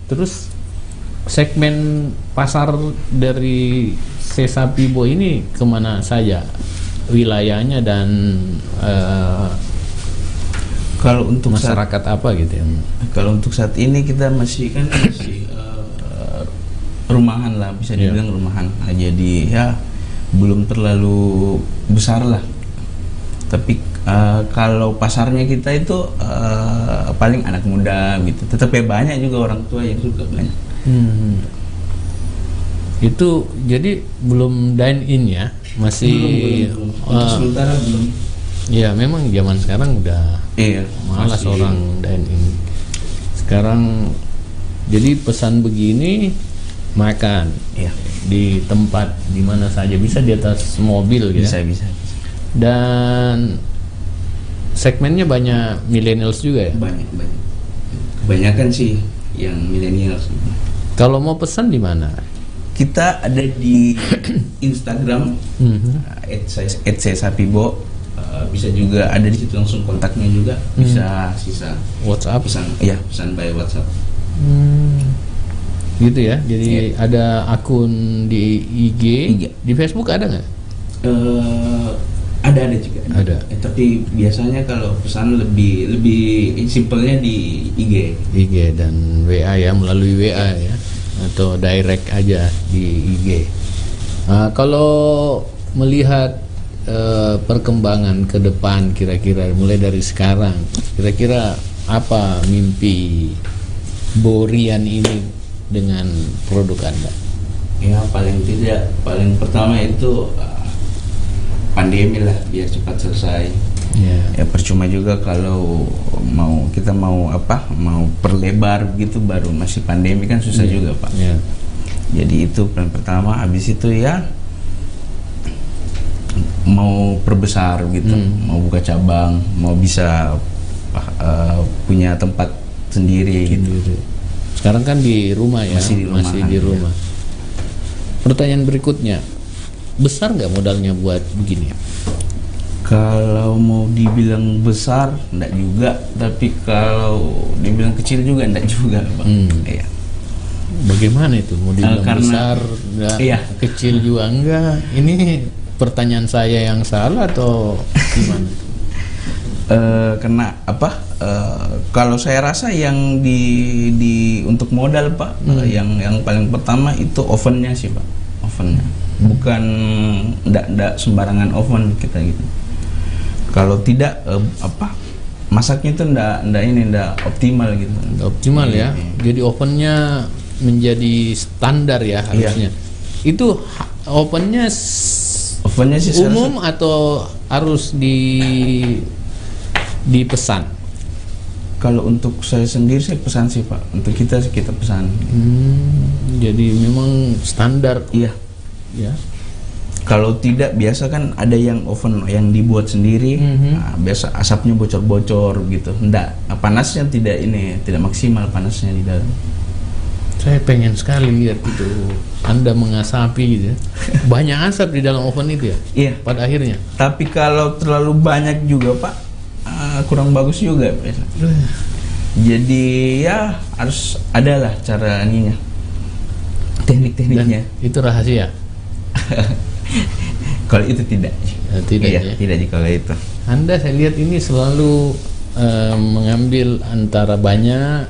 Terus segmen pasar dari Sesapibo ini kemana saja wilayahnya dan kalau untuk masyarakat apa gitu ya? Kalau untuk saat ini kita masih rumahan lah, bisa dibilang rumahan. Nah, jadi ya belum terlalu besar lah. Tapi kalau pasarnya kita itu paling anak muda gitu. Tetapi banyak juga orang tua yang suka banyak. Itu jadi belum dine in ya, masih belum. Untuk sementara belum. Ya memang zaman sekarang udah malas orang dine in. Sekarang jadi pesan begini makan di tempat di mana saja, bisa di atas mobil gitu. Bisa. Dan segmennya banyak millennials juga ya. Banyak. Kebanyakan sih yang millennials. Kalau mau pesan di mana? Kita ada di Instagram @sesapibo. Bisa juga ada di situ langsung kontaknya juga. Bisa sisa WhatsApp. Pesan by WhatsApp. Gitu ya. Jadi ada akun di IG. Di Facebook ada nggak? Ada juga. Ada. Tapi biasanya kalau pesan lebih simpelnya di IG dan WA ya, melalui WA ya, atau direct aja di IG. Kalau melihat perkembangan ke depan kira-kira mulai dari sekarang, kira-kira apa mimpi Borian ini dengan produk Anda? Ya paling pertama itu pandemi lah, biar cepat selesai. Ya percuma juga kalau kita mau perlebar gitu, baru masih pandemi kan susah juga Pak. Jadi itu plan pertama. Habis itu ya mau perbesar gitu, mau buka cabang, mau bisa punya tempat sendiri gitu. Sekarang kan di rumah ya, masih di rumah. Pertanyaan berikutnya, besar nggak modalnya buat begini? Kalau mau dibilang besar, enggak juga. Tapi kalau dibilang kecil juga enggak juga, Bang. Iya. Bagaimana itu? Mau dibilang besar, enggak, kecil juga enggak? Ini pertanyaan saya yang salah atau gimana? Karena apa? Kalau saya rasa yang di untuk modal Pak, yang paling pertama itu ovennya sih Pak, ovennya. Bukan ndak sembarangan oven kita gitu. Kalau tidak masaknya itu ndak optimal gitu. Ndak optimal ya. Jadi ovennya menjadi standar ya harusnya. Itu ovennya sih umum atau harus dipesan? Kalau untuk saya sendiri saya pesan sih Pak. Untuk kita pesan. Jadi memang standar. Iya. Ya. Kalau tidak, biasa kan ada yang oven yang dibuat sendiri. Nah, biasa asapnya bocor-bocor gitu. Panasnya tidak maksimal panasnya di dalam. Saya pengen sekali lihat itu Anda mengasapi gitu. Banyak asap di dalam oven itu ya? Iya. Pada akhirnya. Tapi kalau terlalu banyak juga Pak, kurang bagus juga. Jadi ya harus adalah cara ininya, teknik-tekniknya. Dan itu rahasia. Kalau itu tidak. Tidak kalau itu. Anda saya lihat ini selalu mengambil antara banyak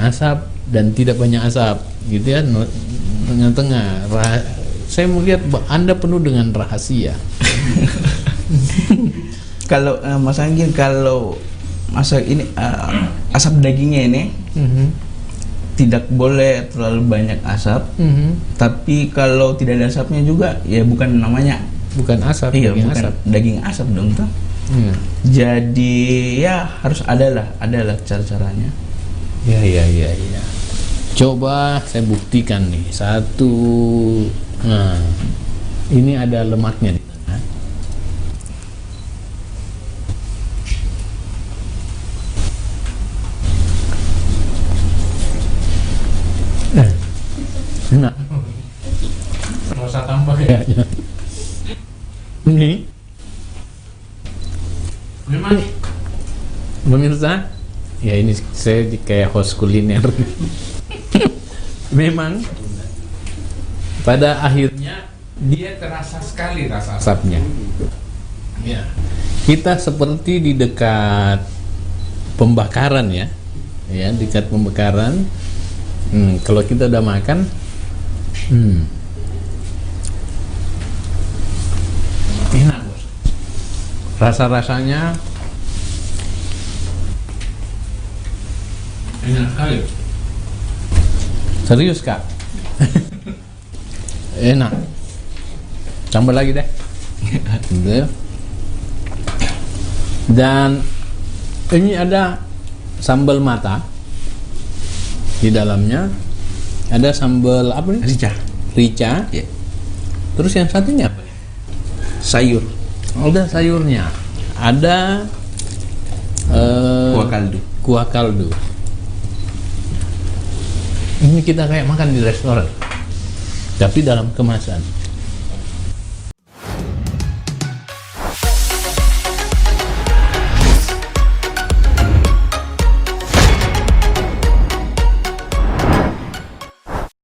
asap dan tidak banyak asap gitu ya, tengah-tengah. Saya melihat Anda penuh dengan rahasia. Kalau Mas Anggil, kalau masak ini asap dagingnya ini tidak boleh terlalu banyak asap. Tapi kalau tidak ada asapnya juga ya bukan asap. Iya, bukan asap. Daging asap dong tuh. Jadi ya harus adalah cara-caranya. Ya. Coba saya buktikan nih satu. Nah, ini ada lemaknya nih. Enak. Rasa tambah ya. Ini memang pemirsa, Ya ini saya kayak host kuliner. Memang pada akhirnya dia terasa sekali rasa asapnya. Ya. Kita seperti di dekat pembakaran ya, dekat pembakaran. Kalau kita udah makan, enak. Rasa-rasanya enak sekali. Serius Kak. Enak. Tambah lagi deh. Dan ini ada sambal mata di dalamnya. Ada sambal apa nih? Rica. Ya. Terus yang satunya apa? Sayur. Ada sayurnya. Ada kuah kaldu. Ini kita kayak makan di restoran, tapi dalam kemasan.